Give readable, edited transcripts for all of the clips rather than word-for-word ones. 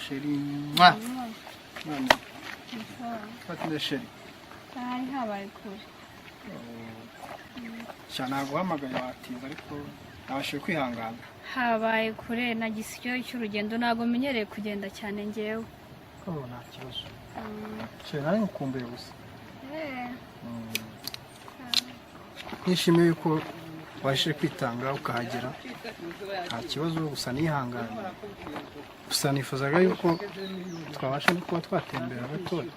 Sheri. Fatinde sheri. Hari habaye kure. Cyana guhamagaye watiza ariko nabashe kwihangana. Habaye kure na gisyo cy'urugendo nago menyereye kugenda cyane ngewe. Nta kibazo. Sheri nari ngukumbuye gusa. Nishimiye ko washije kwitanga ukahagera. Nta kibazo gusa nihangana. Gusa nifuzaga yuko twabasha no kuba twatembera gatoya.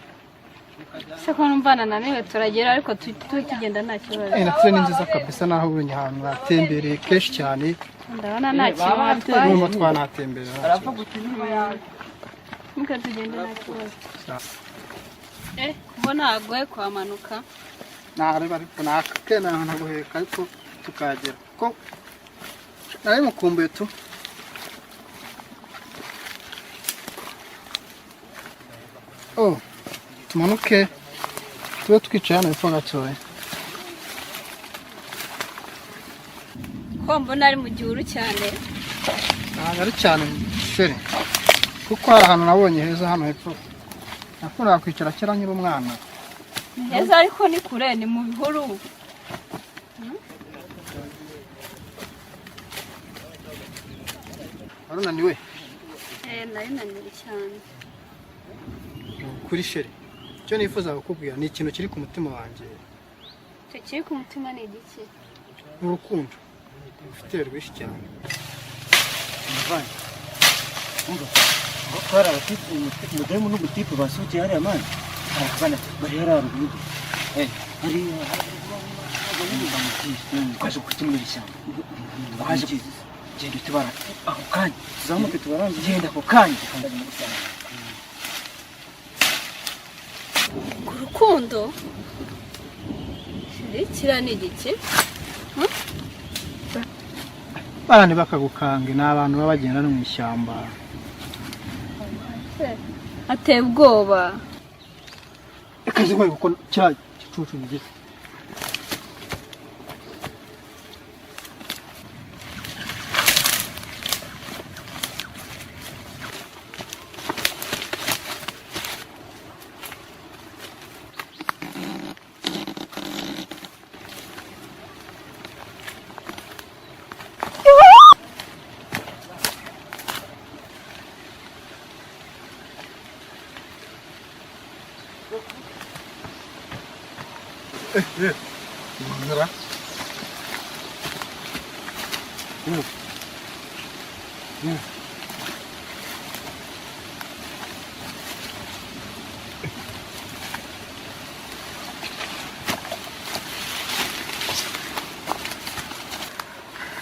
Se ko numvana naniwe turagera ariko tukigenda nta kibazo. Natwe ni nziza kabisa naho ubonye ahantu natembereye kenshi cyane. Ndabona nta kibazo. N'ubu twanatemberera. Muka tugenda nta kibazo. Mbona agoye kwamanuka. Nareba ariko nakena ntaguheka ariko tukagera. Ko nari mukumbuye tu. Tumanuke tube twicaye hano hepfo gatoya. Ko mbona ari mu gihuru cyane. Ntabwo ari cyane sheri kuko hari ahantu nabonye heza hano hepfo. Nakunda kwicara kera nkiri umwana. Heza ariko ni kure ni mu bihuru. Arunaniwe? Nari naniwe cyane. Kuri sheri. Cyo nifuza kukubwira ni ikintu kiri ku mutima wanjye. Cyo kiri ku mutima ni igiki? Urukundo. Ufite rwishi cyane. Mvanye. Umva. Bakora abatipu umudemu n'ubutipu basuti hari amani. Abana bari hararugudu. Hari kwaje kutimura ishyamba. Kwaje genda tubara ako kanya. Zamuke tubaranze genda ako kanya. Urukundo? Kira ni igiki? Barane bakagukange n'abantu babagenda no mu ishyamba. Ateye ubwoba. Ekaze ngo kuko cya gicucu ngise. Nzira.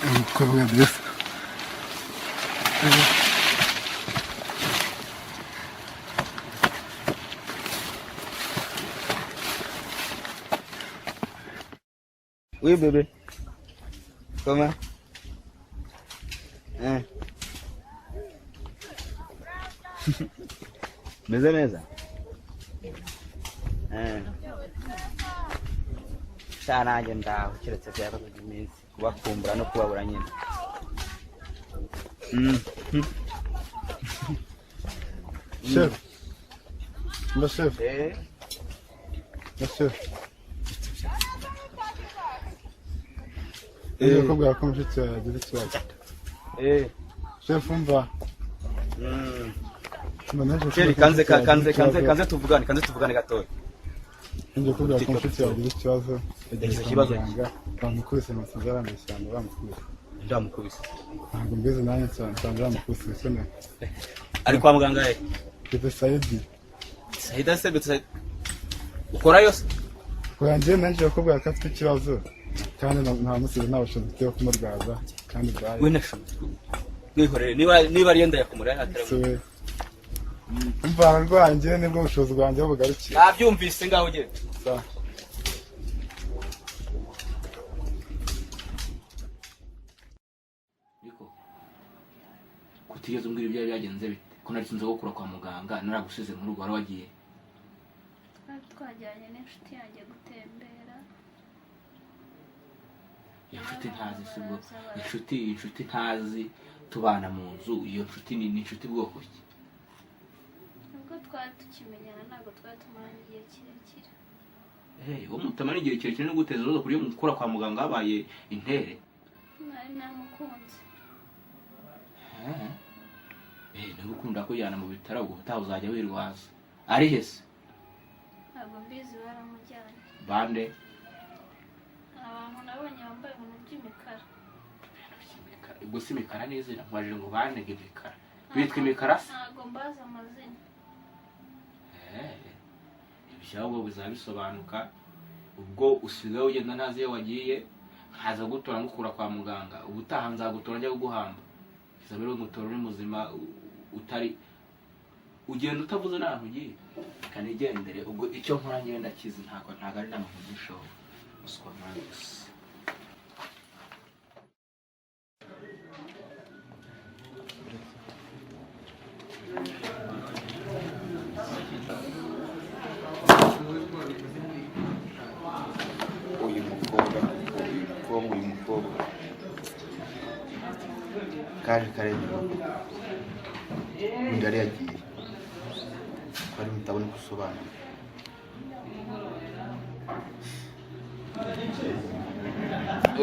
Umukobwa mbese. Oui, bébé. Comment? Hein? Meza meza. Sana aje ndaho kiretse byaba iminsi kubakumbura no kubabura nyine. Chef. Le chef. Le chef. Ko bwakonje yagira ikibazo. Chef umva. Keri kanze tuvugane gatoya. Nje ko bwakonje yagira ikibazo. Yagize ikibazo bamukubise amasezerano y'ishyamba bamukubise. Ndamukubise. Ntabwo mbizi nanjye nsanze bamukubise isone. Ari kwa muganga he? Kete Saidi. Saida se bitse. Ukora yose? Kwanjye nanje ko bwakatwe ikibazo. Kandi nta musize n'abashobozi yo kumurwaza kandi bwaye. We nasho. Wihorere niba ari yenda yakumura atari. Umva rwanjye nibwo bushobozi bwanjye bugarukiye. Nabyumvise ngaho ugiye. Sa. Niko. Kutigeze umbwira ibyo byagenze bite? Ko nari sinzi gukura kwa muganga naragusize mu rugo wagiye. Twajyanye n'inshuti yanjye gutembera. Inshuti ntazi sibwo. Inshuti ntazi tubana mu nzu. Iyo nshuti ni inshuti bwoko ki? Nubwo twari tukimenyana ntabwo twari tumaranye igihe kirekire. Uwo mutamara igihe kirekire no guteza ibibazo kuri mukura kwa muganga habaye intere. Nari namukunze. Niba ukunda kujyana mu bitaro ubwo utaha uzajya wirwaza. Ari hese? Ntabwo mbizi baramujyanye. Bande? Abantu nabonye bambaye ibintu by'imikara. Ubwo si imikara n'izina nkwaje ngo banege imikara. Bitwa imikara se? Ntabwo mbaza amazina. Ibyo bizabisobanuka ubwo usigaye ugenda ntazi iyo wagiye nkaza gutora ngukura kwa muganga ubutaha nzagutora njya kuguhamba izabero ngutora uri muzima utari ugenda utavuze naho ugiye kanigendere ubwo icyo nkora ngenda kizi ntago ari namavugisho uswa mwangusi uyu mukobwa kaje karebe undi yari yagiye bari mutabona gusobanura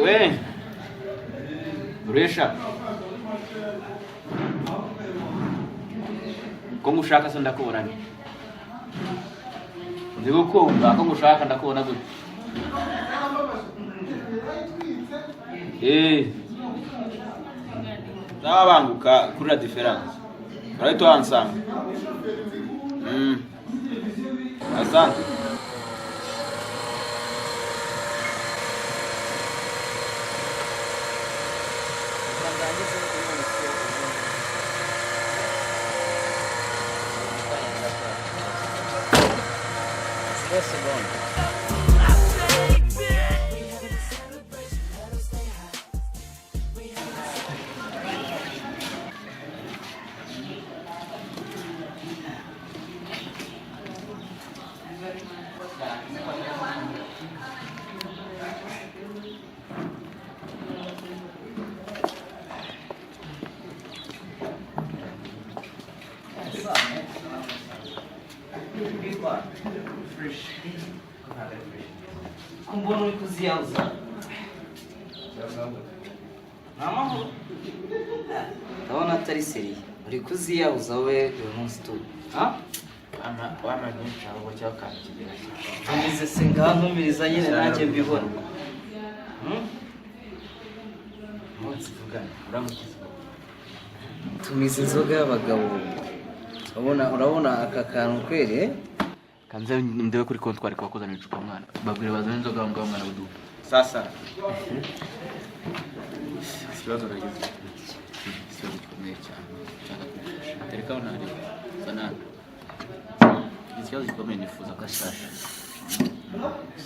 we uresha ko ngushaka se ndakubona ni ndi gukunda ko ngushaka ndakubona gute Zabanguka kuri la différence. Ariko ansanga. Asante. Kumbona uri kuziyabuza namahoro ndabona atari seriye uri kuziyabuza we uyu munsi tu wama nyinshi abo cyo kankigira tumize se nkankumiriza nyine nanjye mbibona munsi vugana uramukiza tumize inzoga y'abagabo urabona aka kantu kwere kanze ndebe kuri kontwari kwa kuzana icupa mwana babwire bazana inzoga ngo mwana budu sasa ikibazo nagize ikibazo gikomeye cyane cyane tereka unari sana ikibazo gikomeye nifuza kashasha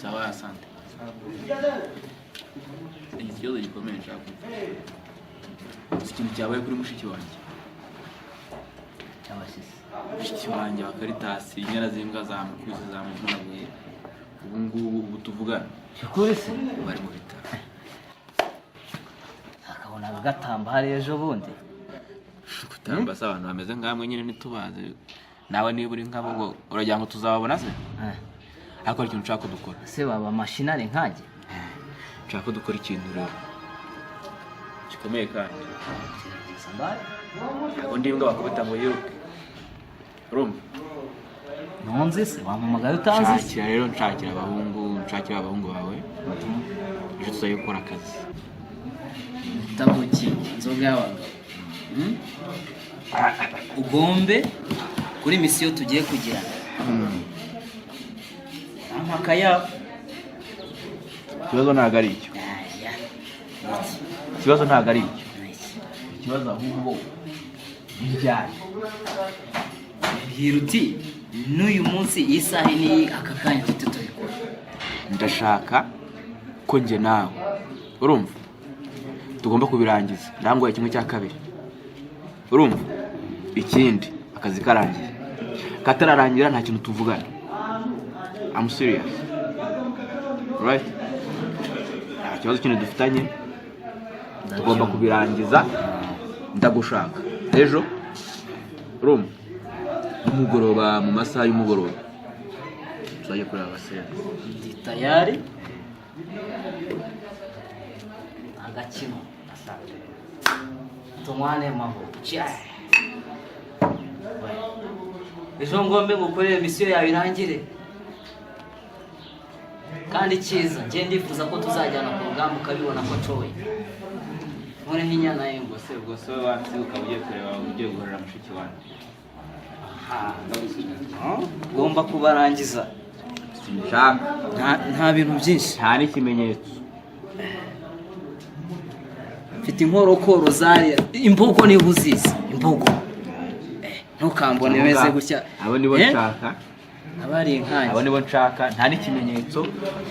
sawa asante ikibazo gikomeye cyane ikintu cyabaye kuri mushiki wanjye mushiki wanjye wa Karitasi inyana z'imbwa zamukubise zamuvunaguye ubu ngubu ubu tuvugana kuri se bari mu bitaro akabona agatamba hari ejo bundi gutamba se abantu bameze nkamwe nyine ntitubaze nawe niba uri nkabo ngo uragira ngo tuzababona se ariko ikintu nshaka dukora se baba mashinari nkanjye nshaka dukora ikintu rero gikomeye kandi ntabwo ndi imbwa bakubita ngo yiruke urumva nonzi se wampamagaye utanzi nshakira rero nshakira abahungu bawe ejo tuzaye gukora akazi tabuki inzoga y'abagabo ugombe kuri misiyo tugiye kugira amaka yabo ikibazo ntabwo ari icyo ikibazo ntabwo ari icyo ikibazo ahubwo bijyanye hiruti n'uyu munsi isaha ni aka kanya tutubikora ndashaka ko njye nawe urumva tugomba kubirangiza ndangoye kimwe cya kabiri urumva ikindi akazi karangiye katararangira nta kintu tuvugana I'm serious right nta kibazo kintu dufitanye tugomba kubirangiza ndagushaka ejo urumva umugoroba mu masaha y'umugoroba tuzajya kureba abasore ndi tayari agakino tumwane maho cheers ejo ngombe ngukorere misiyo yawe irangire kandi cyiza njye ndifuza ko tuzajyana ku rugamba ukabibona ko nshoboye none n'inyana y'ingo se ubwo so wansi ukaba ugiye kureba ugiye guhorera mushiki wanjye ugomba kubarangiza nta bintu byinshi nta n'ikimenyetso mfite inkorokoro zariya imbogo niba uzizi imbogo ntukambone meze gutya abo nibo nshaka abari inkange abo nibo nshaka nta n'ikimenyetso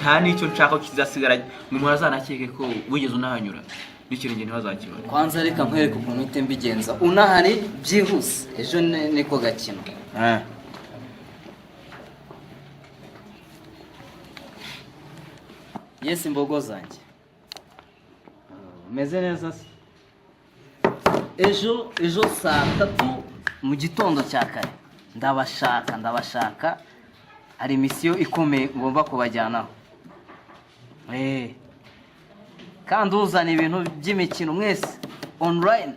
nta n'icyo nshaka ko kizasigara umuntu azanakeke ko wigeze unahanyura n'ikirenge ntibazakibona kwanza reka nkwereke ukuntu uhita mbigenza unahari byihuse ejo niko gakino yesi imbogo zanjye umeze neza se ejo saa 3 mu gitondo cya kare ndabashaka hari misiyo ikomeye ngomba kubajyanaho kandi uzana ibintu by'imikino mwese online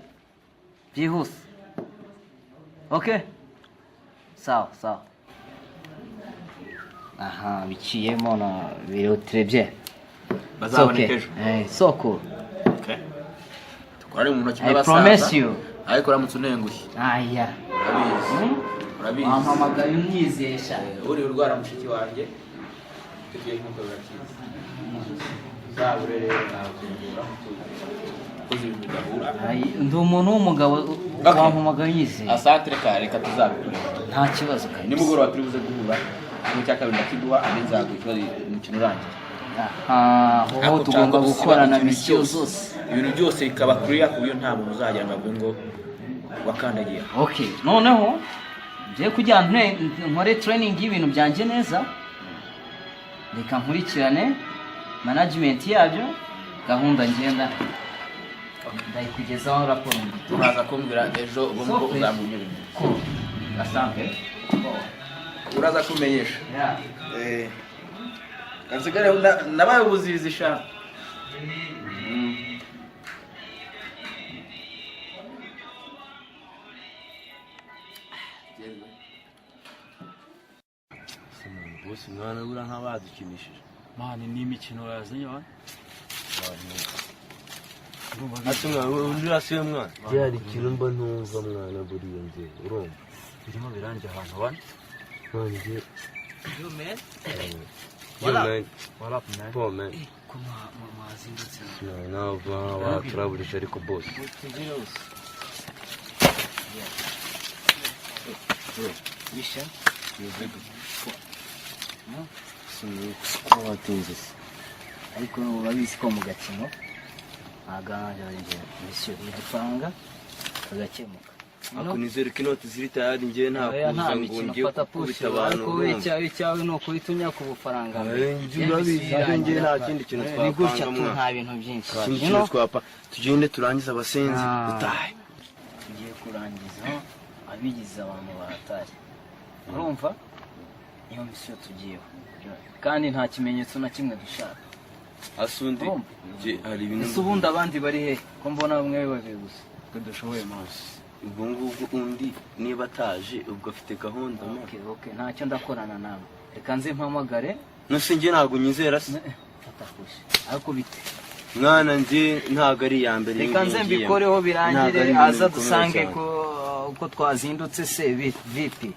byihuse okay sawa aha biciyemo na biro trebye bazaboneka ejo so cool okay tukora mu ntoki I promise you ariko uramutse unengushye aya urabizi wampamagaye unyizesha uri urwara mushiki wanjye tugiye kumukora cyiza zabure rero nakugura kuzi ibintu bidahura ndi umuntu w'umugabo wampamagaye unyizeye asatre reka tuzabikora nta kibazo kandi nimugoroba turi buze guhura mu cyakabiri ndakiduha amenzago ikibazo umukino urangiye aho tugomba gukorana misiyo zose ibintu byose bikaba clear ku buryo nta muntu uzajya ngo wakandagiye okay noneho ngiye kujyana nkore training y'ibintu byanje neza reka nkurikirane management yabyo gahunda ngenda ndayikugezaho raporo uraza kumbwira ejo ubwo uzamunyura asante uraza kumenyesha kansigare nabaye ubuzizisha bose mwana bura nk'abadukinishije mani ni imikino yazanye wa ati mwana undi rasiye mwana byari ikintu mba ntumva mwana buriya ngiye urumva birimo birangiye ahantu wana mwana ngiye Yo man. What up? What up man? Poor man. Kuma mazindutse. No, no, turaburisha ariko boss. Bisha. Yego. No? Sini watinze. Ariko urabizi ko mu gakino aganje mission igifaranga kagakemuka. Ako nizere ko inoti ziri tayari ngiye nta kuza ngo ngiye kubita abantu. Ariko icyawe no kuhitunya ku bufaranga. Urabizi ngiye nta kindi kintu twapanga. Ni gutya tu nta bintu byinshi. Kintu twapa tugende turangiza abasenzi utahe. Tugiye kurangiza abigize abantu baratari. Urumva? Iyo mission tugiyeho. Kandi nta kimenyetso na kimwe dushaka. Asundi hari ibintu. Ubundi abandi bari he ko mbona bamwe babiye gusa. Tudashoboye maso. Ubwo ngubwo undi niba ataje ubwo afite gahunda. Okay, ntacyo ndakorana nawe. Reka nze mpamagare. Nose ngiye ntago nyizera se. Fatakushe. Ariko bite. Mwana ngiye ntago ari ya mbere. Reka nze mbikoreho birangire aza dusange ko twazindutse se vipi.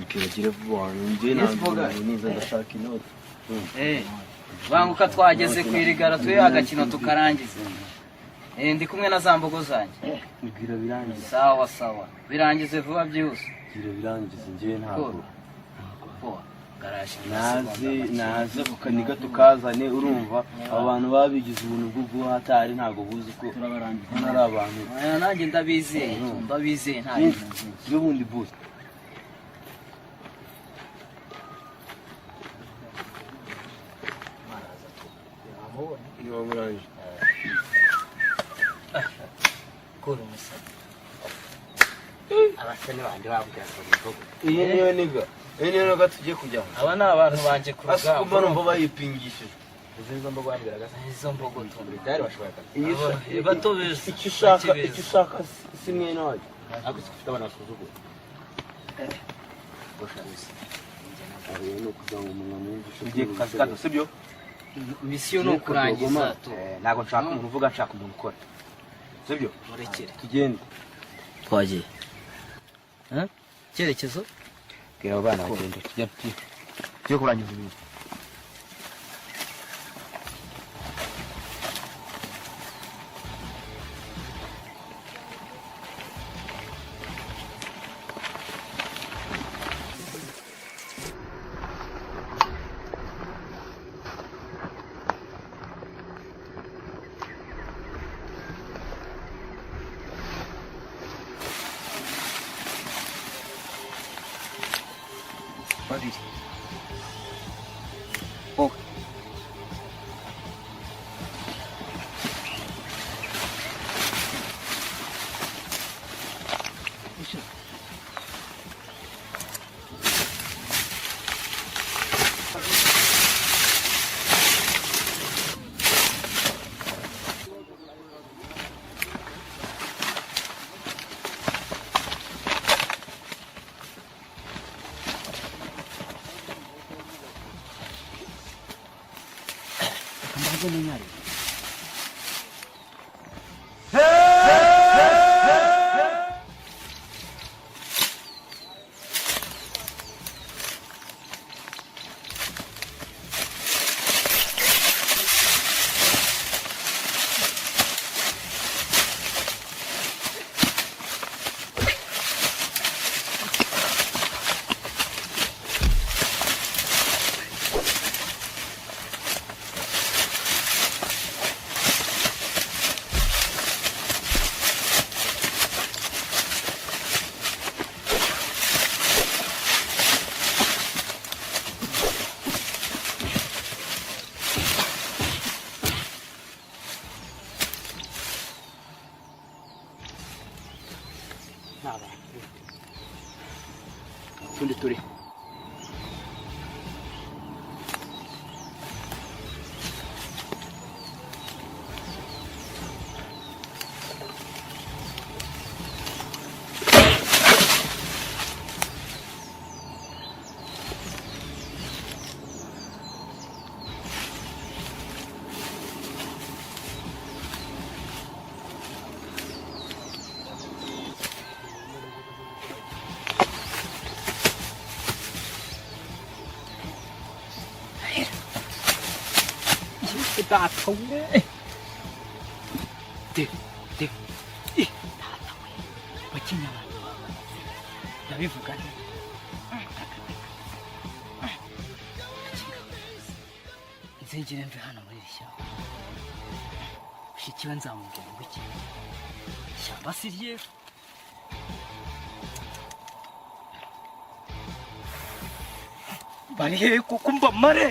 Ikiragire vuba ngiye ntago niza ndashaka inoti. Banguka twageze kwirigara tuye agakino tukarangiza. Ndi kumwe na zambogo zanje. Ngira birangize. Sawa. Birangize vuba byose. Ngira birangize ngiye ntago. Garaje naze kukaniga tukazane urumva abantu babigize ubuntu bwo hatari ntago buzi ko turabarangiza ari abantu. Nanjye ndabizeye nta byo bundi boost. Niyo muranje. Kora umusaza. Abasene bandi babwira ko Iyi niyo niga. Iyi niyo gatuje kujya. Aba ni abantu banje ku rugamba. Asikuba numva bayipingishije. izo mbogo bambwiraga Izo mbogo byari bashoboraga. batobeza icyo ushaka simwe nawe. Ako ufite abana basuzugura. Bosharusi. Ariyo no kugira ngo umuntu yumvishe Ugiye ku kazi kato sibyo? mission no kurangiza to. Ntago nshaka umuntu uvuga nshaka umuntu ukora. Sibyo? Murekere. tugende. Twagiye. Cyerekezo? Bwira abana bagende tujye kurangiza ibintu. Turi. data we de data we bakinyabana ndabivuga nti nzengere mve hano muri rishyamba ushikiwe nzamubwira ngo iki ishyamba si ryeru bari hehe kuko mbamare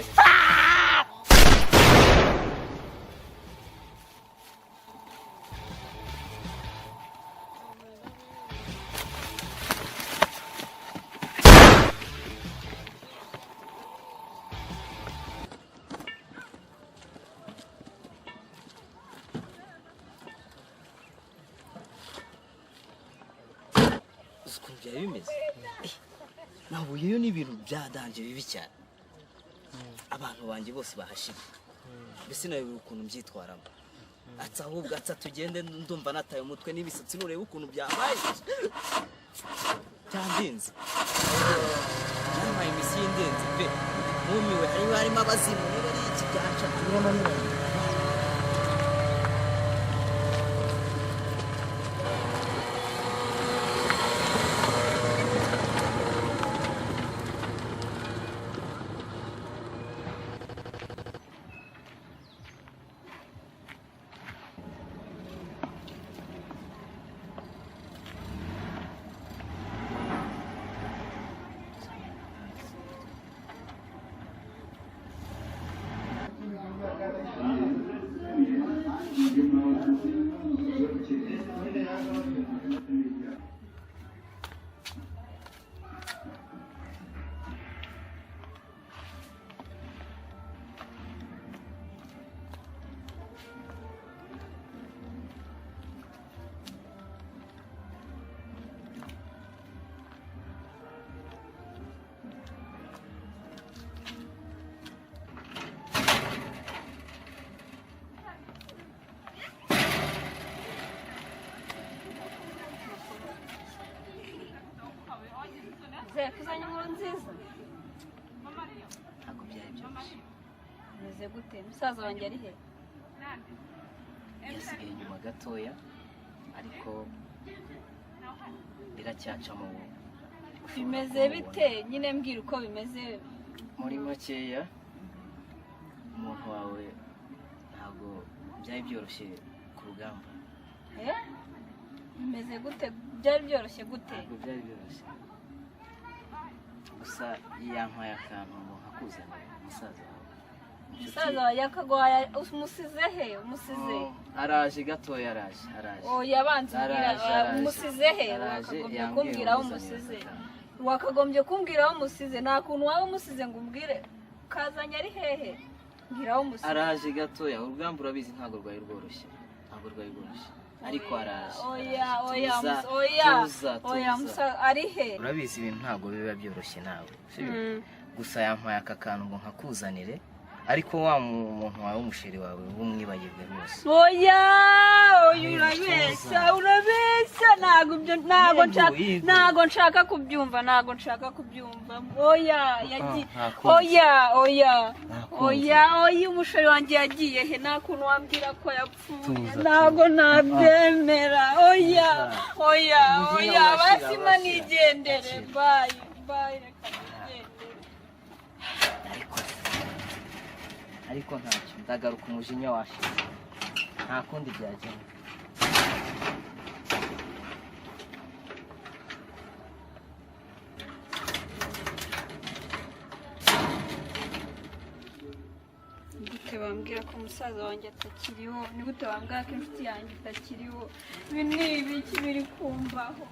ukuntu byari bimeze nahuye yo n'ibintu byadanje bibi cyane abantu banjye bose bahashira mbese nawe ukuntu byitwaramo atsa ahubwo atsa tugende ndumva nataye umutwe n'ibisatsi nureba ukuntu byabaye cyandinze yampaye imisi y'indenzi pe mumiwe harimo abazimu niba ari iki byanca turananiranye kuzanye inkuru nziza ntabwo byari byoroshye meze gute musaza wanjye ari he yasigaye inyuma gatoya ariko biracyacamo bimeze bite nyine mbwira uko bimeze muri makeya umuntu wawe ntabwo byari byoroshye ku rugamba bimeze gute byari byoroshye gute ntabwo byari byoroshye gusa yampaye akantu ngo nkakuzanire umusaza wawe umusaza wawe yakagwaye umusize he umusize araje gatoya araje oya abanza umbwira umusize he wakagombye kumbwira aho umusize wakagombye kumbwira aho umusize nta kuntu waba umusize ngo umbwire kazanye ari hehe mbwira aho umusize araje gatoya urugamba urabizi ntabwo rwari rworoshye ariko araje oya musa ari he urabizi ibintu ntabwo biba byoroshye nawe gusa yampaye aka kantu ngo nkakuzanire ariko wa muntu wawe w'umusheri wawe wumwibagirwe rwose oya urabeshya ntago nshaka kubyumva oya umusheri wanjye yagiye he nta kuntu wambwira ko yapfuye ntago nabyemera oya basima nigendere bayi reka nigendere ariko ntacyo ndagaruka umujinya washize nta kundi byagenda gute bambwira ko umusaza wanjye atakiriho ni gute bambwira ko inshuti yanjye itakiriho ibi ni ibiki biri kumvaho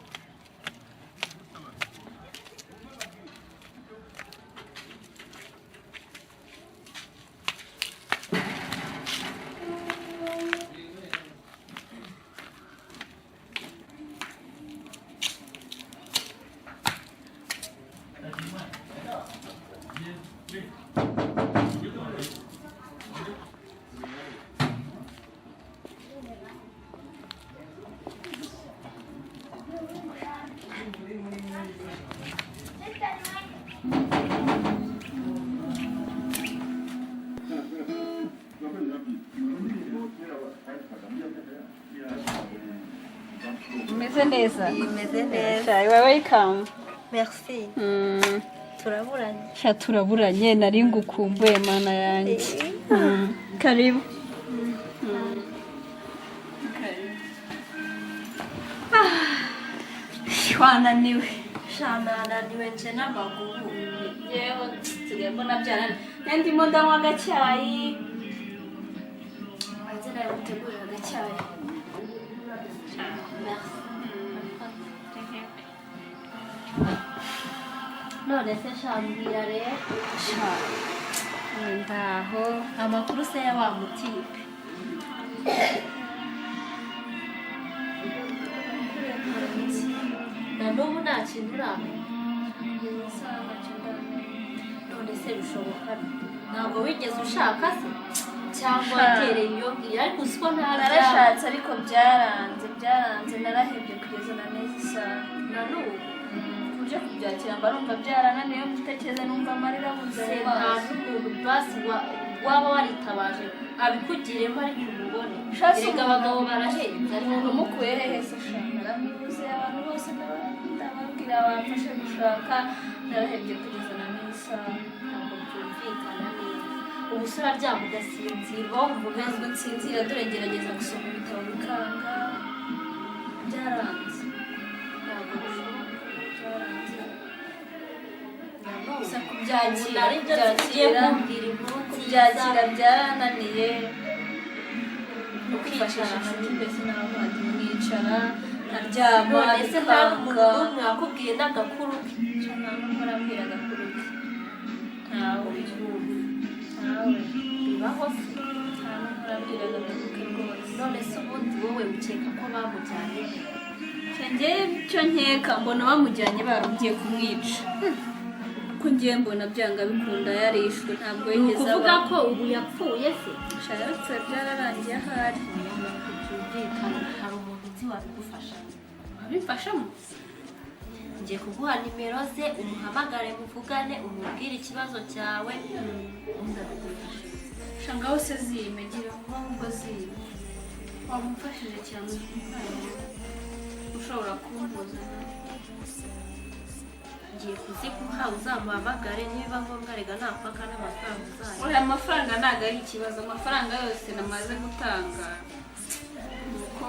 umeze neza Imeze neza. Sha you are welcome Merci. Turaburanye. Sha turaburanye nari ngukumbuye mana yanjye karibu wananiwe Shananiwe nje n'amaguru. yewe nsigaye mbona byarana ndimo ndanywa agacyayi maze nawe utegurira agacyayi None se shambwira rero. ndaho Amakuru se ya wa mutipe. Na n'ubu nta kintu uramenya. None se bishoboka ntabwo wigeze ushaka se cyangwa watereye iyo ngiyo ariko uzi ko narashatse ariko byaranze narahebye kugeza na neza isaha na n'ubu uje kubyakira mba numva byarananiye gutekereza numva amarira abuze nta n'umuntu basi waba waritabaje abikugiremo ariko umubone Shatse erega abagabo barahenze umuntu umukuye hehe se shana naramubuze abantu bose ndababwira bamfashe gushaka narahebye kugeza na neza isaha ntabwo byumvikana neza ubu se uraryama ugasinzirwa wumva umeze ntabwo nsinzira dore ngerageza gusoma ibitabo bikanga byaranze ntabwo bishoboka gusa kubyakira ari byo tugiye kumvira inkuru kubyakira byarananiye ukifashisha inshuti mbese n'abavandimwe mwicara nkaryama ese nta n'umuntu n'umwe wakubwiye n'agakuru ke nta n'umwe arambwira agakuru ke ntawe ntawe bibaho se nta n'umwe arambwira agakuru ke rwose none se ubundi wowe ukeka ko bamujyanye njyewe icyo nkeka mbona bamujyanye barugiye kumwica ko ngiye mbona byanga bikunda yarishwe ntabwo yigeze kuvuga ko ubu yapfuye se shayatse byararangiye ahari byumvikana hari umuntu uzi wabigufasha wabifashamo ngiye kuguha nimero ze umuhamagare muvugane umubwire ikibazo cyawe undi abigufasha shangaho se zime gira vuba ahubwo zime wamufashije cyane ushobora kumbuza ngiye kuziguha uzamuhamagare niba ngombwa rega napaka n'amafaranga uzayo oya amafaranga ntabwo ari ikibazo amafaranga yose namaze gutanga nuko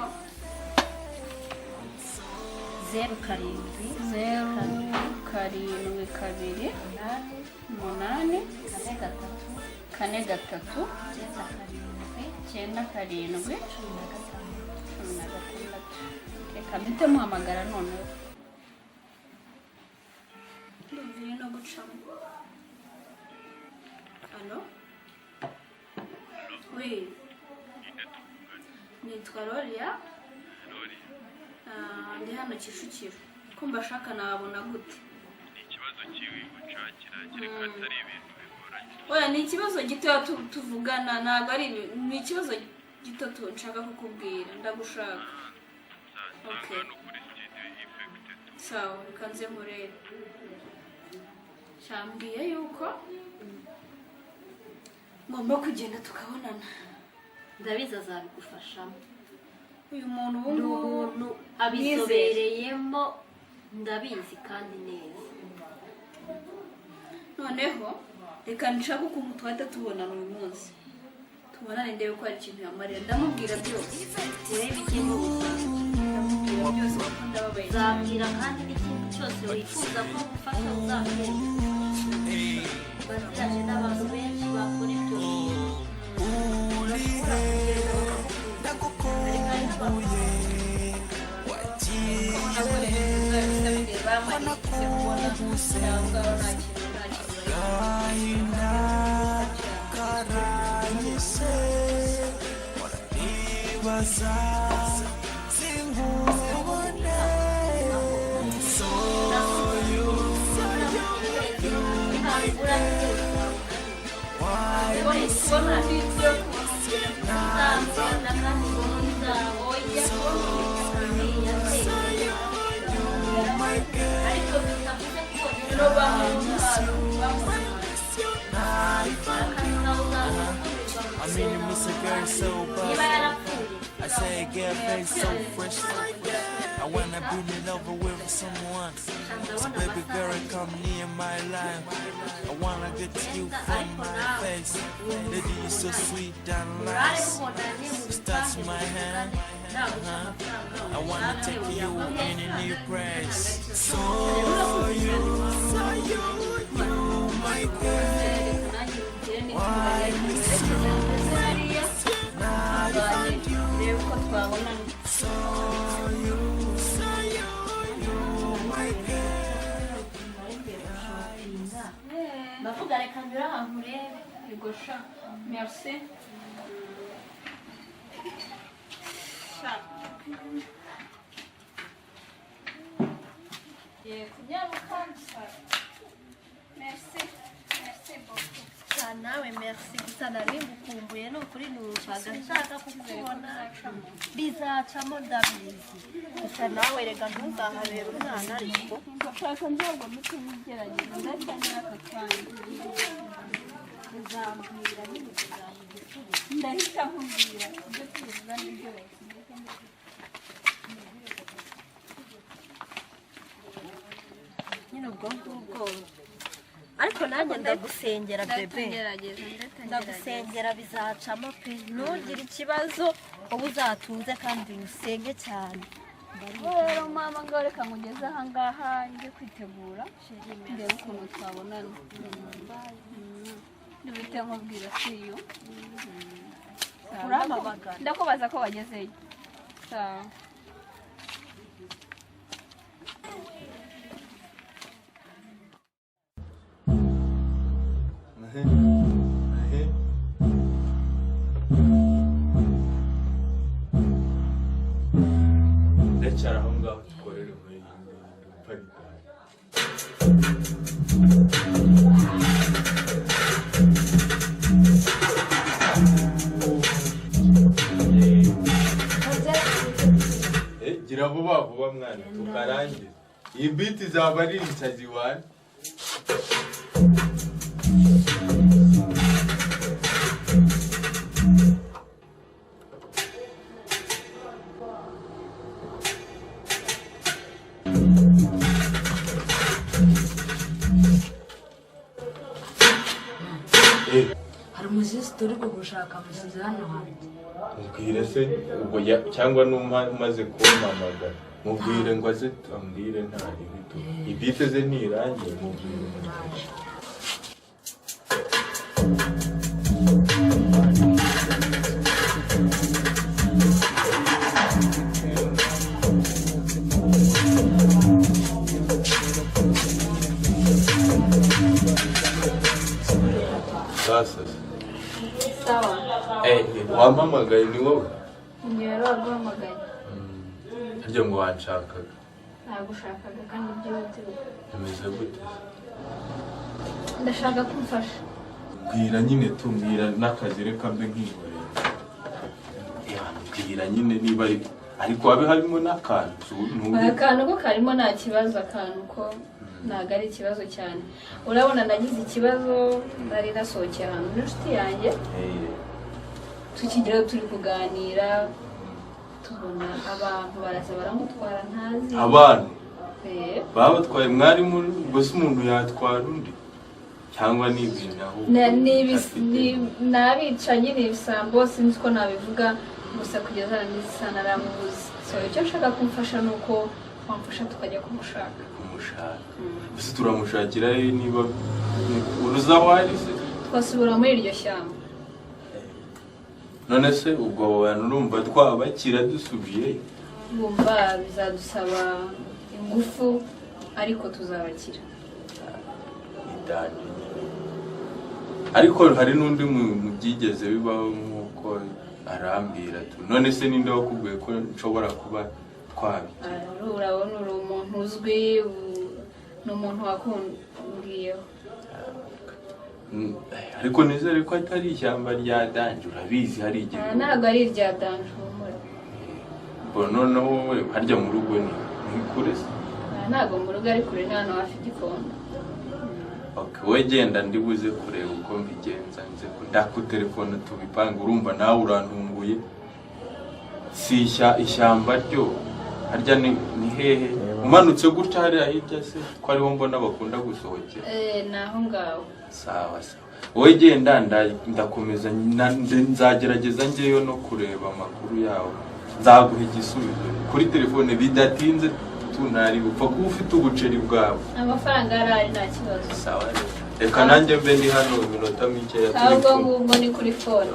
0 reka mpite muhamagara noneho ndumviye no gucamo hano oui nitwa Loria ndi hano Kicukiro ko mbashaka nabona gute ikibazo kiwi gucakira kereka atari ibintu bigoranye oya ni ikibazo gito tuvugana ntabwo ari ni ikibazo gito nshaka kukubwira ndagushaka okay no kuri studio effected sawa bikanze murebe shambwiye yuko ngomba kugenda tukabonana ndabizi azabigufashamo uyu muntu ubu ni ngubu umuntu abizobereyemo ndabizi kandi neza noneho reka nshaka ukuntu twahita tubonana uyu munsi tubonane ndebe ko hari ikintu yamarira ndamubwira byose urebe ikintu ndamubwira byose kuko ndababaye uzabwira kandi n'ikintu cyose wifuza ko gufasha uzabwira baziraje n'abantu benshi bakora ibyo I mean, it makes a girl so bad. I say, girl, face so fresh. I wanna be in love with someone. So baby girl, come near my life. I wanna get you from my face. Lady, you're so sweet and nice. Touch my hand. I wanna take you in a new place. So you, my girl. Why miss you? Now I found you. So you, my girl. Ndavuga reka nyura ahantu urebe. Igosha. Merci. Merci. Merci beaucoup. Nawe merci gusa nari ngukumbuye no kuri numvaga nshaka kukubona bizacamo ndabizi gusa nawe rega ntuzahabera umwana ariko ndashaka nzabwo mutugerageza ndacyane aka kanya uzambwira nyine ndahita nkubwira ibyo tuvuga n'ibyo bakize nyine ubwo ngubwo ariko nanjye ndagusengera bebe ndagusengera bizacamo pe ntugire ikibazo uba uzatuze kandi usenge cyane rero mama ngo reka ngugeze aha ngaha njye kwitegura ndebe ukuntu twabonana ndibite nkubwira siyo uramabagana ndakubaza ko wagezeyo sawa ndacyari aho ngaho dukorera muri parike gira vuba vuba mwana tukarangiza iyi biti zaba ari insazi wane hari umuzisi turi kugushaka musize hano hanjye mubwire se ubwo cyangwa n'umaze kumpamagara mubwire ngo aze ambwire nta ribito ibite ze ntirangiye mubwire sasa sawa wampamagaye ni wowe ngero waguhamagaye harya ngo wanshakaga nagushakaga kandi byihutirwa bimeze gute ndashaka kumfasha bwira nyine tumbwira n'akazi reka mbe nkihorera bwira nyine niba ariko habe harimo n'akantu akantu ko karimo nta kibazo akantu ko ntabwo ari ikibazo cyane urabona nagize ikibazo nari nasohokeye ahantu n'inshuti yanjye tukigeraho turi kuganira tubona abantu baraza baramutwara ntazi abantu babatwaye mwarimu gusa umuntu yatwara undi cyangwa ni ibintu aho n'abica nyine ibisambo sinzi ko nabivuga gusa kugeza n'isa naramubuze so icyo nshaka kumfasha ni uko wamfasha tukajya kumushaka gusa turamushakira niba uruza wari se twasubira muri iryo shyamba none se ubwo abantu urumva twabakira dusubiye bumva bizadusaba ingufu ariko tuzabakira ariko hari n'undi muntu byigeze bibaho nk'uko arambwira none se ninde wakubwiye ko nshobora kuba twabikira urabona uri umuntu uzwi ni umuntu wakumbwiyeho ariko nizere ko atari ishyamba rya danje urabizi hari igihe ntabwo ari irya danje noneho wowe harya mu rugo ni kure se ntabwo mu rugo ari kure ni hano hafi igikondo wowe genda ndibuze kureba uko mbigenza nze ndakutelefone tubipanga urumva nawe urantunguye si ishyamba ryo harya ni hehe umanutse gutya hariya hirya se ko ariho mbona bakunda gusohokera naho ngaho sawa wowe genda ndakomeza nzagerageza ngeyo no kureba amakuru yawe nzaguha igisubizo kuri telefone bidatinze tunari upfa kuba ufite ubuceri bwawe amafaranga arari nta kibazo sawa reka nanjye mbe ndi hano iminota mike ya ahubwo ngubwo ni kuri phone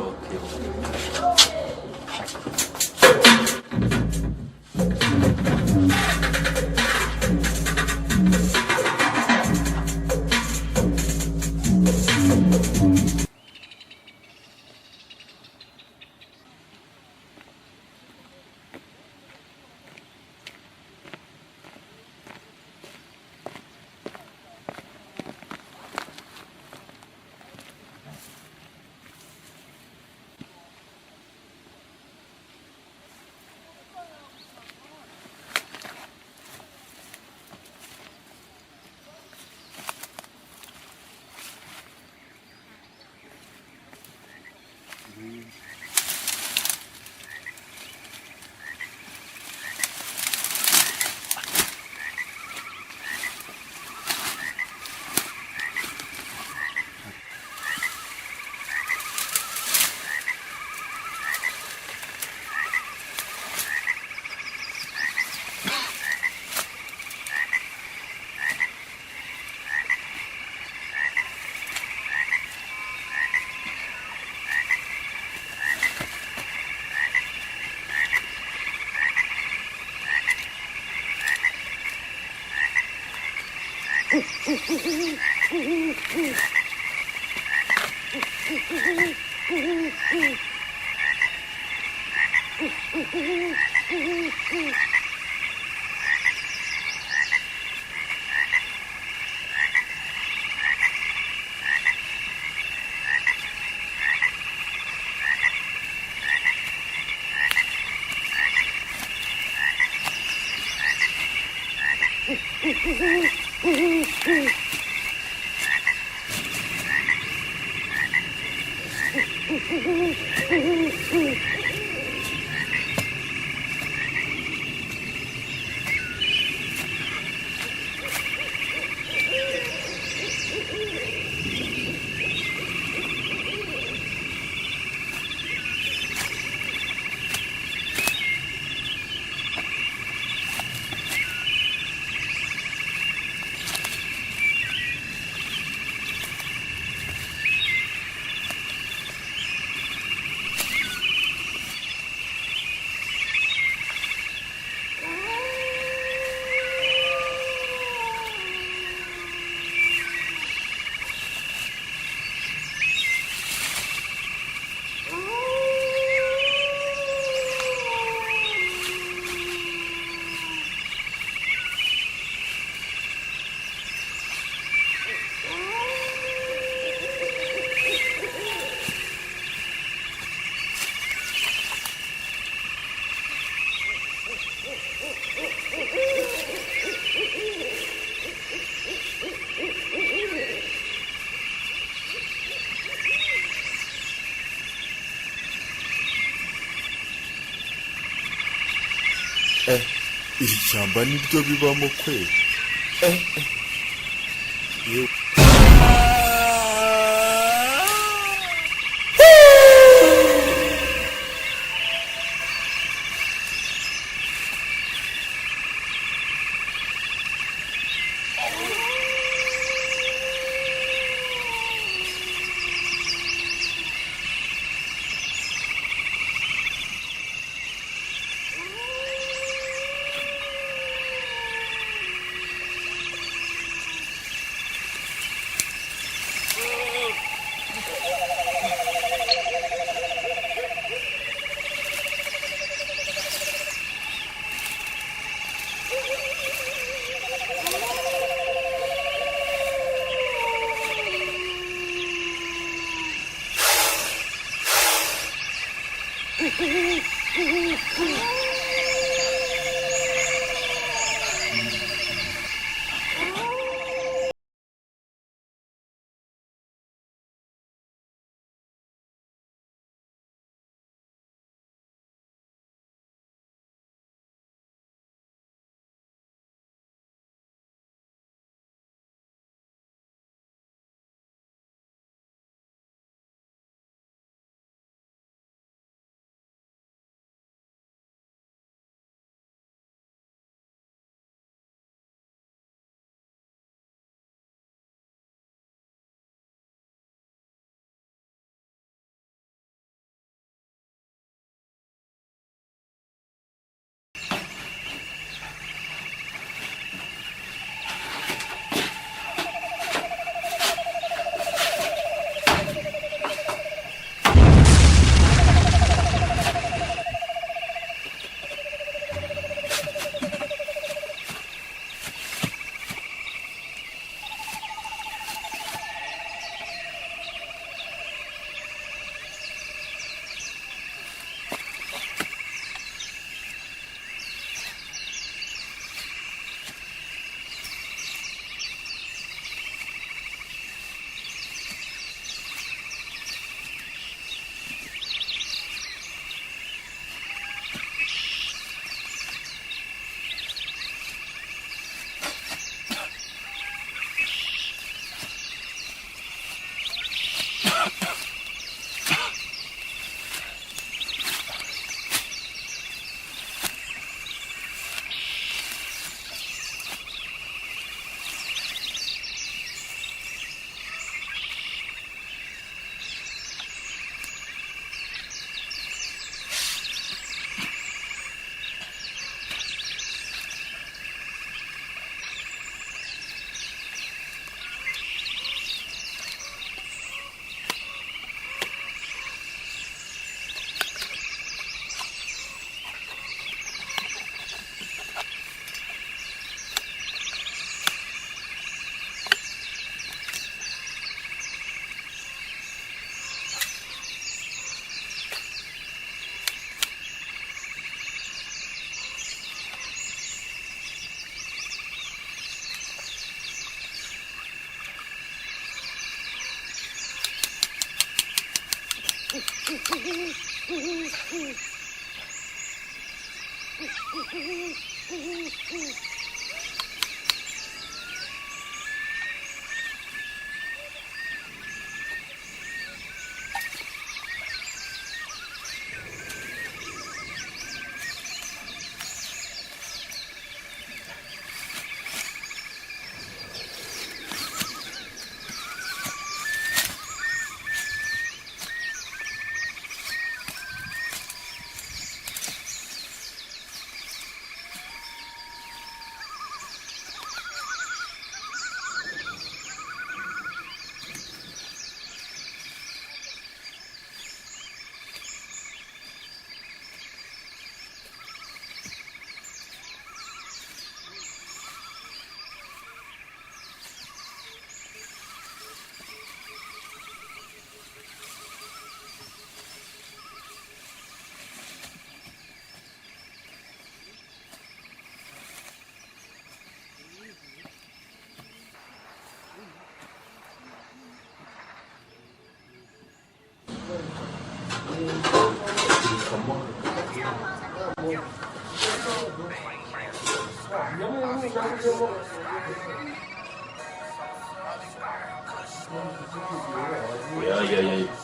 iri shyamba niryo bibamo kweli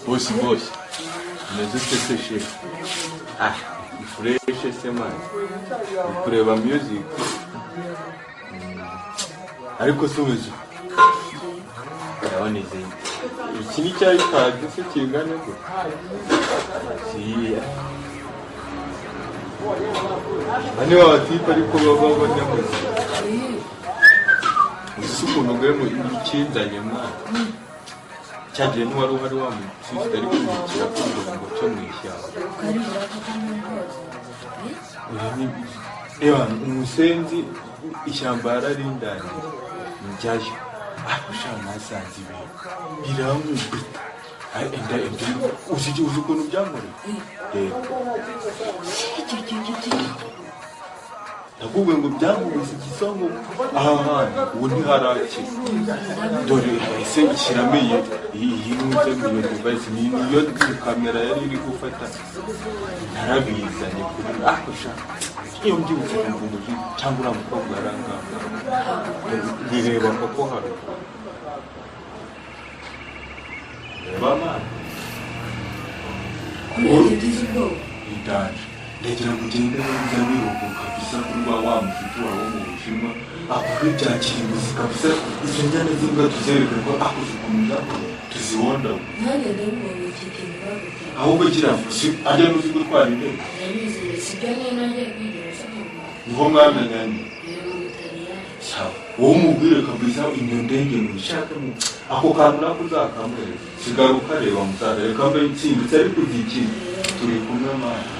Bosi umeze ute se shefu? Ni fureshe se mani, uri kureba music ariko se umeze ndabona izindi iki ni cyari tagi se kingana gute? Bane b'abatipe ariko baba banyamuzi uzi ukuntu uguye mu ikindanye mwana cyagiye n'uwari uhari wamutse ari kumukira ngo cyo mu ishyamba umusenzi ishyamba yararindanye njyayo ushaka nasanze ibintu biramubita uzi ukuntu byamureye nakubwiye ngo byamubise igisongo aha hantu ubu ntiharaki dore ese ishyiramo iyi nkuze iyo device niyo kamera yari iri gufata narabizanye kuri ushaka iyo mbyibutse kumva umujyi cyangwa uriya mukobwa yarangamba nireba koko hano reba mani idanje ndagira ngo ugende neza wiruhuka kabisa kuba wa mushuti wawe mu Bushinwa akora ibya kirimbuzi kabisa izo njyana z'imbwa tuzereka ko akoze ukuntu tuzibonda ahubwo gira ajya n'uzi gutwara indege niho mwamenyanye sawa wowe umubwire kabisa iyo ndege mwishakamo ako kantu nako uzakamureba sigara ukareba musaza reka mbe nsimbutse ariko uzikina turi kumwe mani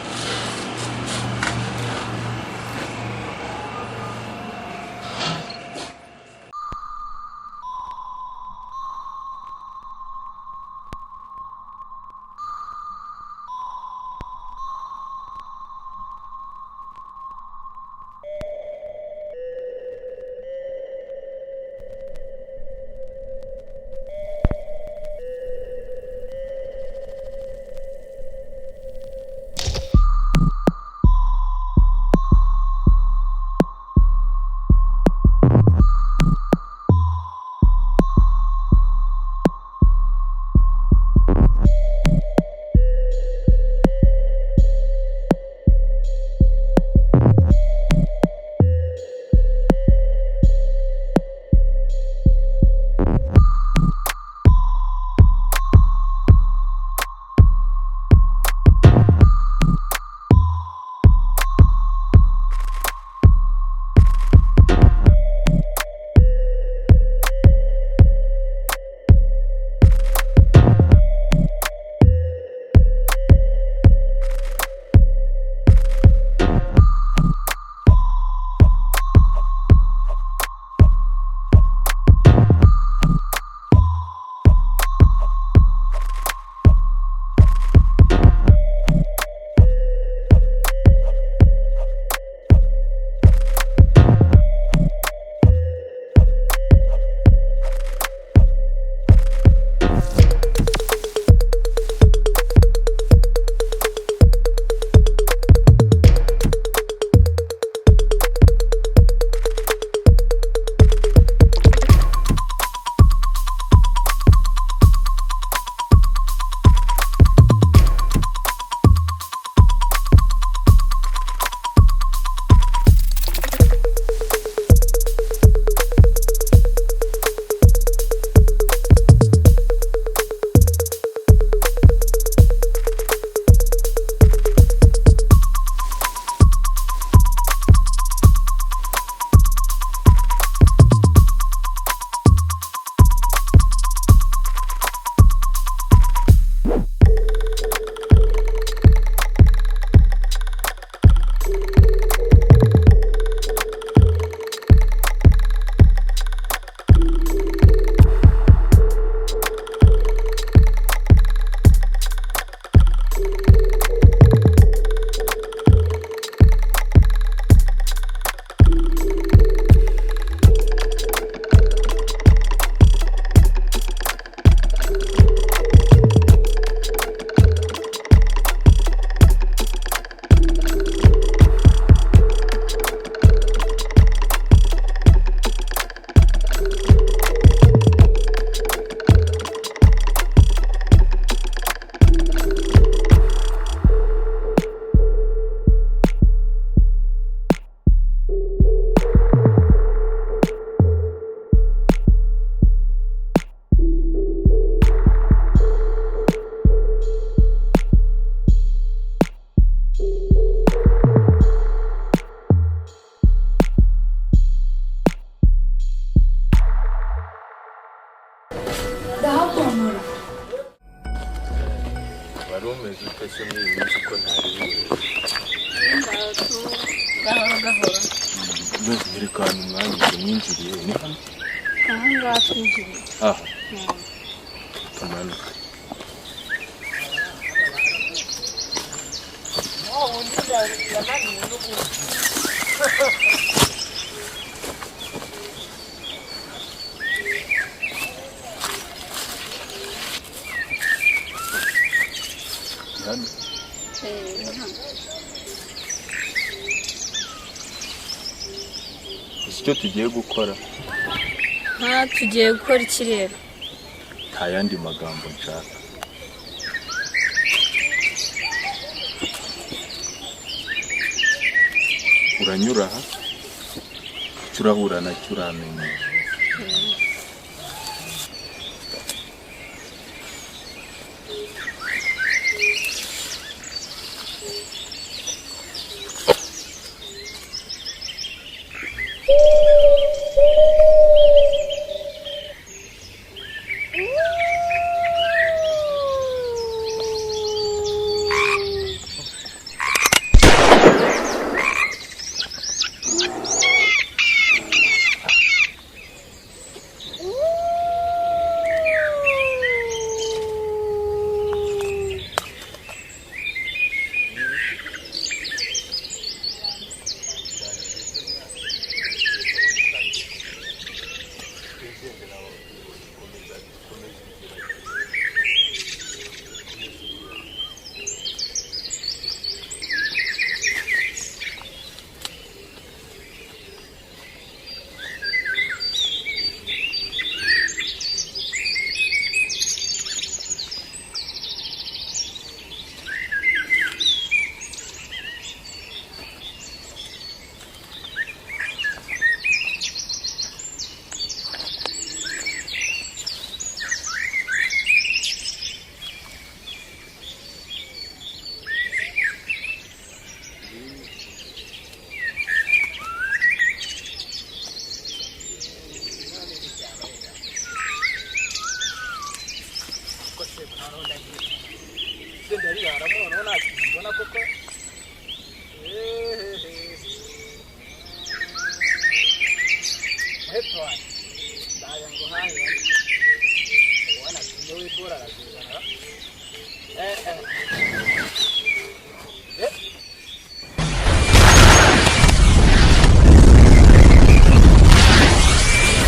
se muri iyi minsi ko ntari gahoro gahoro rwose yerekana umwanya mwinjiriye ni hano aha ngaha twinjiriye aha tumanuka hano icyo tugiye gukora tugiye gukora ikirere nta yandi magambo nshaka uranyura aha turahura nacyo uramenya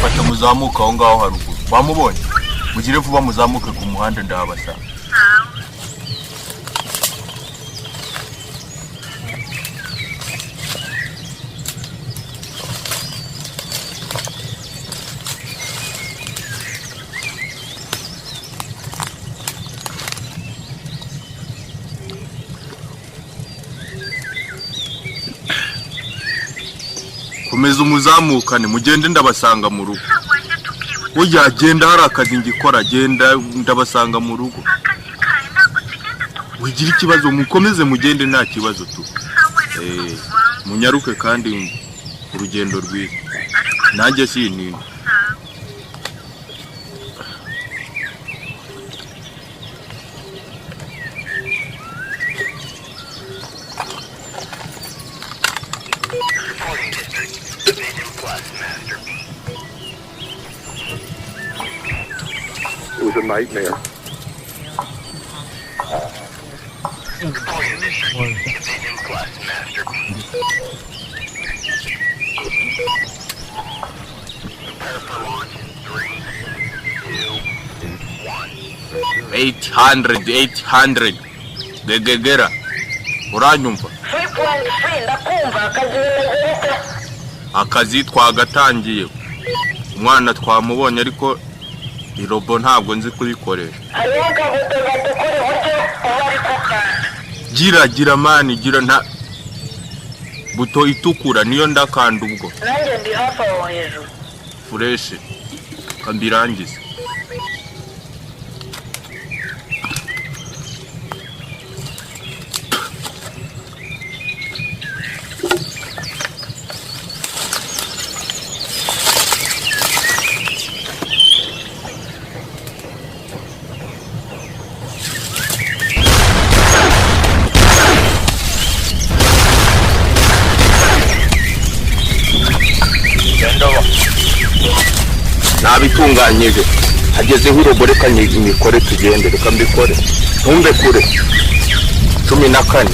fata muzamuka aho ngaho haruguru bamubonye mugire vuba muzamuke ku muhanda ndahabasanga komeza umuzamukane mugende ndabasanga mu rugo oya genda hari akazi ngikora genda ndabasanga mu rugo wigira ikibazo mukomeze mugende nta kibazo tu munyaruke kandi urugendo rwiza nanjye sinini It was a nightmare. $800 gegegera uranyumva akazi twagatangiye umwana twamubonye ariko irobo ntabwo nzi kubikoresha gira mani gira nta buto itukura niyo ndakanda ubwo nanjye ndi hafi aho hejuru fureshi kambirangiza nabitunganyije hagezeho urugo reka nyikore tugende reka mbikore ntumbe kure 14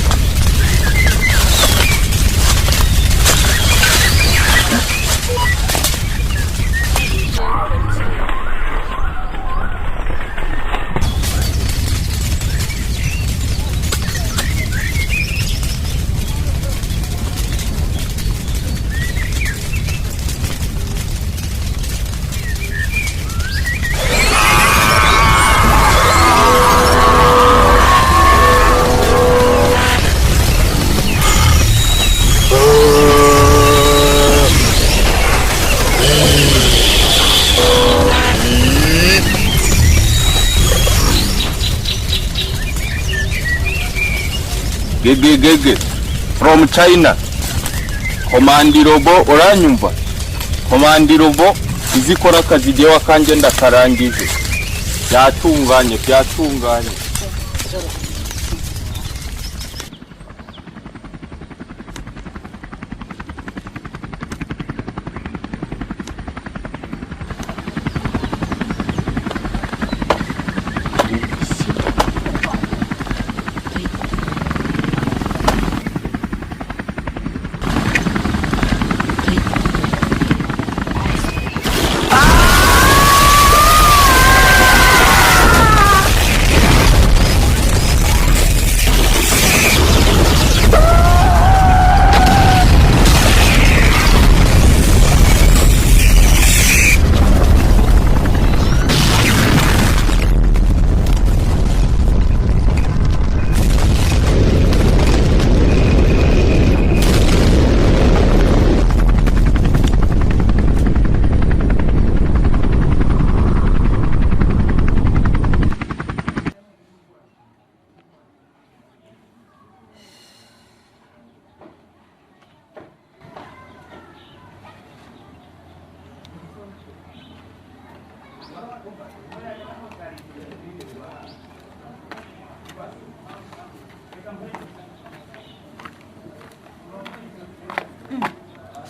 Gege from China. Komandi robo uranyumva? Komandi robo izikora akazi giye wakanje ndakarangije. Byatunganye.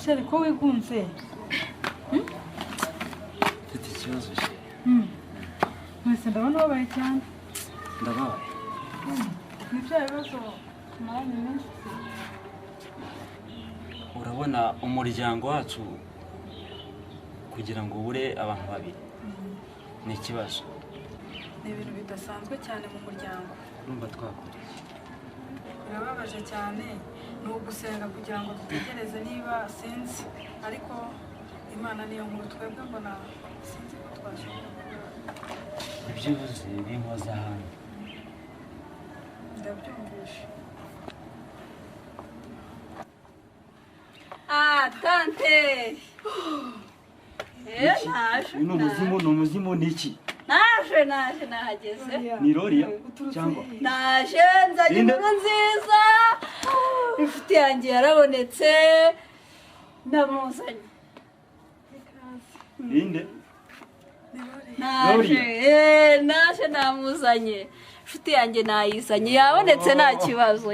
Sheri ko wigunze Mfite ikibazo cye mwese ndabona wabaye cyane ndabaye nibyo bibazo tumaranye menshi urabona umuryango wacu kugira ngo ubure abantu babiri ni ikibazo ni ibintu bidasanzwe cyane mu muryango urumva twakora birababaje cyane ni ugusenga kugira ngo dutegereze niba sinzi ariko Imana niyo nkuru twebwe mbona sinzi ko twashobora ibyo uvuze binkoza hano ndabyumvishe tante ni umuzimu ni iki naje nahageze ni Roria cyangwa naje nzanye inkuru nziza inshuti yanjye yarabonetse ndamuzanye inde naje namuzanye inshuti yanjye nayizanye yabonetse nta kibazo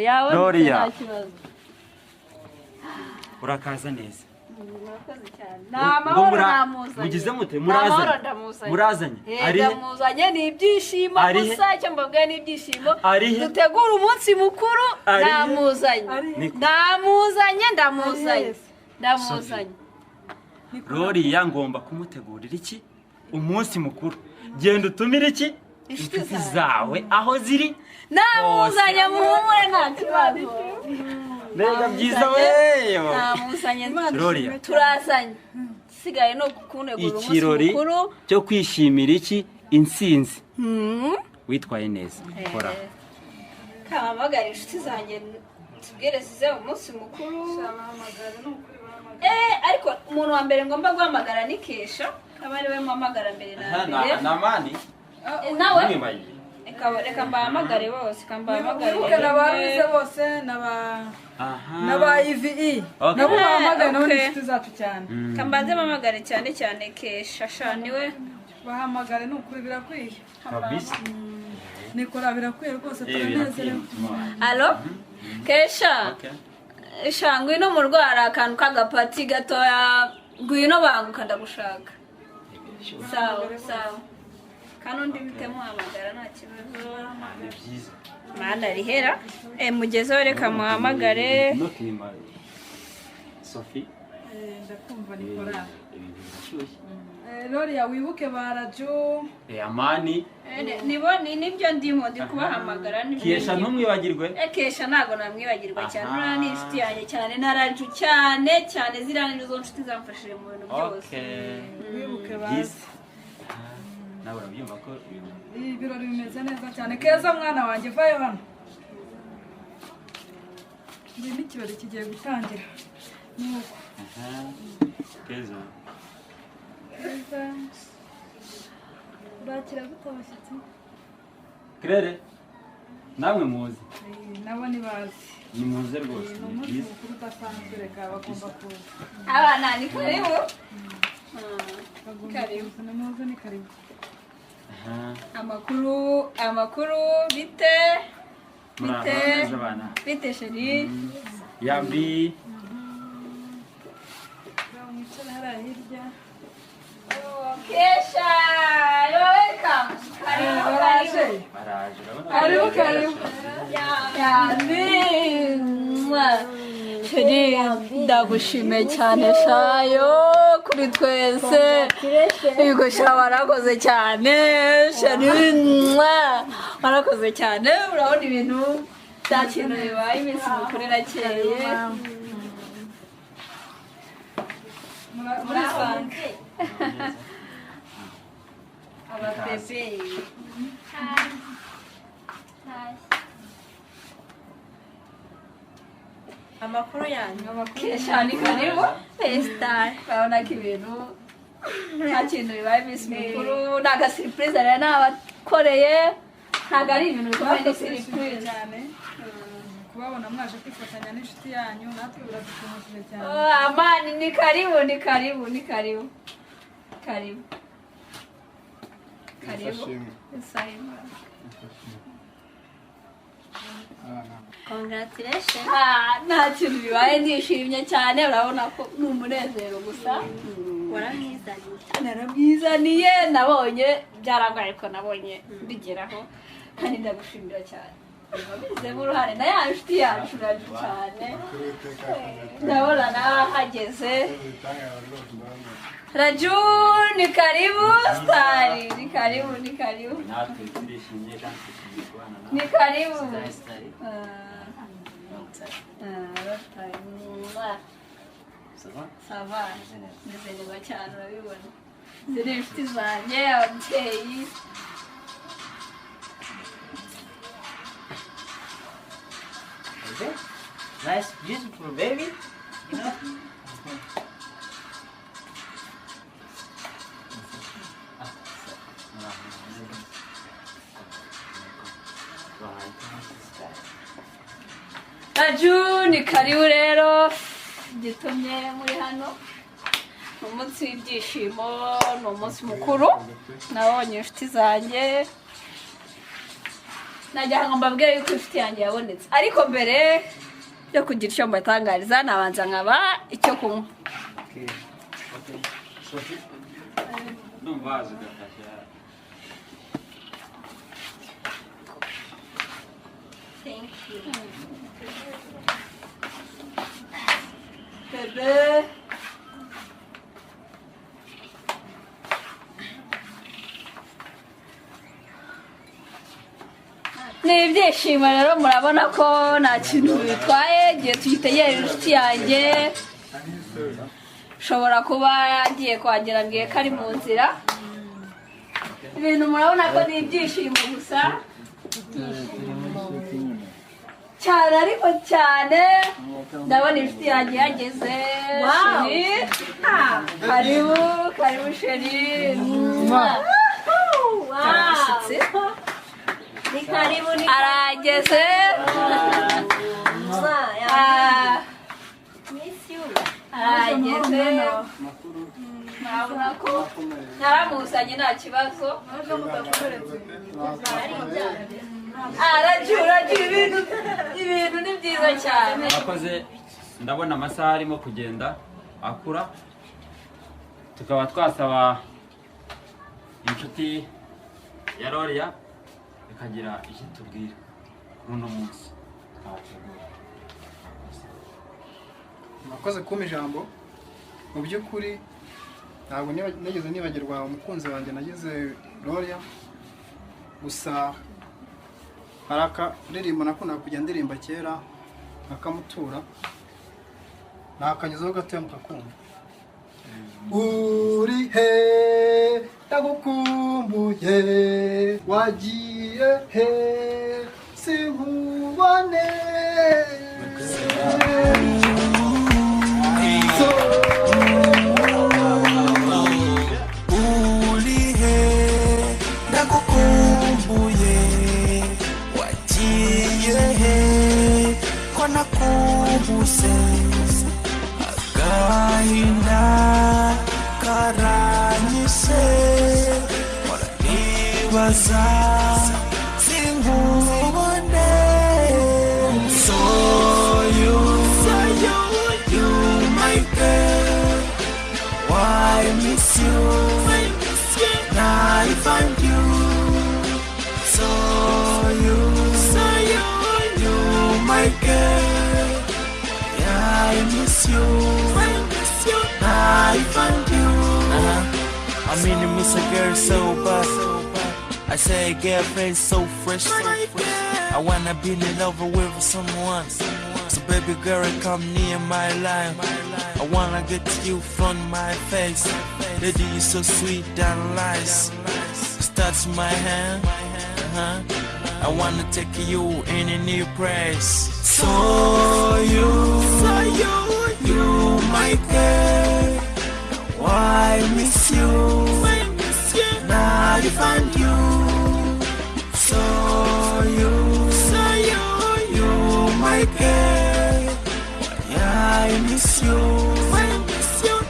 urakaza neza murakoze cyane namahoro namuzanye mugize mute murazanye ndamuzanye ni ibyishimo gusa icyo mbabwiye ni ibyishimo dutegura umunsi mukuru ndamuzanye Roria ngomba kumutegurira iki umunsi mukuru genda utumira iki inshuti zawe aho ziri namuzanye muhumure nta kibazo Nega byiza weyo namuzanye Roria turazanye sigaye no kunegura umunsi mukuru cyo kwishimira iki insinzi witwaye neza kora kamamagara inshuti zanjye tubwire zize umunsi mukuru ariko umuntu wa mbere ngomba guhamagara ni Kesha aba ari we mpamagara mbere na mbere namani nawe reka mbahamagare bose n'ababize bose n'aba EVE nabo bahamagara nabo n'inshuti zacu cyane kambanze mpamagare cyane Kesha shaniwe bahamagare ni ukuri birakwiye nikora birakwiye rwose turanezerewe alo Kesha ngwino mu rwara akantu k'agapati gatoya ngwino banguka ndagushaka sawa kandi undi bitemuhamagara nta kibazo mana rihera mugezeho reka muhamagare Sophie ndakumva Nicola Loria wibuke baraju Amani nibyo ndimo ndi kubahamagara Kesha ntumwibagirwe Kesha ntago namwibagirwa cyane uriya ni inshuti yanjye cyane naraju cyane ziriya nizo nshuti zamfashije mu bintu byose wibuke bazi nawe urabyumva ko ibirori bimeze neza cyane Keza mwana wanjye vayo hano ndi n'ikirori kigiye gutangira nuko Keza urakira gute abashyitsi Claire namwe muzi nabo ni bazi ni muze rwose ni umunsi mukuru udasanzwe reka bagomba kuza abana ni karibu ni karibu amakuru bite sheri yambi mwicara hariya hirya Kesha welcome karibu sheri ndagushimiye cyane shayo kuri twese yego sha warakoze cyane sheri warakoze cyane urabona ibintu bya kintu bibaye iminsi mikuru irakeye murasanze ababebe amakuru yanyu Kesha ni karibu star urabona ko ibintu nta kintu bibaye iminsi mikuru ni agasiripurize rero nabakoreye ntabwo ari ibintu bikomeye ni siripurize cyane kubabona mwaje kwifatanya n'inshuti yanyu natwe biradushimishije cyane amani ni karibu congratulations nta kintu bibaye ndishimye cyane urabona ko ni umunezero gusa naramwizaniye nabonye byarangaye ko nabonye mbigeraho kandi ndagushimira cyane wabizemo uruhare na ya nshuti yacu uraje cyane ndabona nahageze Raju ni karibu stari ni karibu natwe turishimye kandi tukibana ni karibu sava meze neza cyane urabibona ziri inshuti zanjye ababyeyi Nice, beautiful baby. You know? Raju ni karibu rero gitumye muri hano ni umunsi w'ibyishimo ni umunsi mukuru nabonye inshuti zanjye najya ngo mbabwire yuko inshuti yanjye yabonetse ariko mbere yo kugira icyo mbatangariza nabanza nkaba icyo kunywa thank you bebe ni ibyishimo rero murabona ko nta kintu bitwaye igihe tuyitegereje inshuti yanjye ushobora kuba yagiye kuhagera ngiye ko ari mu nzira ibintu murabona ko ni ibyishimo gusa cyane ariko cyane ndabona inshuti yanjye yageze sheri karibu sheri ni karibu arageze arageze nabona ko naramuzanye nta kibazo arajura ibintu ni byiza cyane akoze ndabona amasaha arimo kugenda akura tukaba twasaba inshuti ya Roria ikagira icyo tubwira kuri uno munsi twateguye. Mwakoze kumpa ijambo. Mu by'ukuri ntabwo nigeze nibagirwa umukunzi wanjye nagize Roria, gusa hari akaririmbo nakundaga kujya ndirimba kera akamutura, nakanyuzeho gatoya mukakumva. Uri he ndagukumbuye, wagiye he sinkubone. Uri he ndagukumbuye, wagiye he ko nakubuze. Agahinda karanyise, mpora nibaza sinkubone. So you my girl, why miss you? Now I find you. So you my girl, yeah, I miss you. Now I find you. I mean, I miss a girl so bad. I say a girlfriend so fresh. I wanna be in love with someone. So baby girl, come near my life. I wanna get you from my face. Lady, you so sweet and nice. Touch my hand. I wanna take you in a new place. So you my girl, why miss you? Now I find you. So you my girl, yeah, I miss you.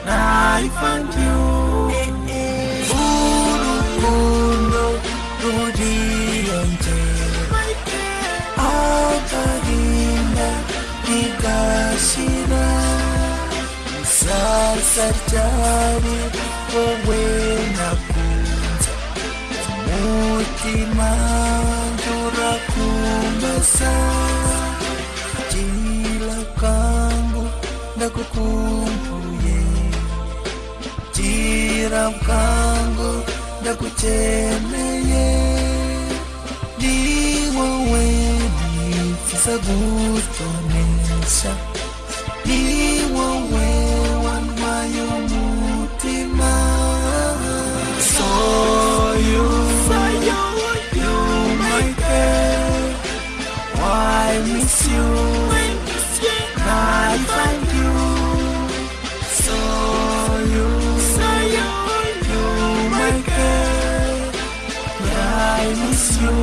Now I find you. Urukundo ruriyenje, agahinda ntigashira. Sasa ryari wowe nakunze, umutima urakumesa. Jila kangu ndakukumbuye, jira kangu ndakukeneye. Ni wowe nifuza gutonesha, ni wowe wantwaye umutima. So you my girl, why miss you? Now I find you. So you my girl, yeah, I miss you.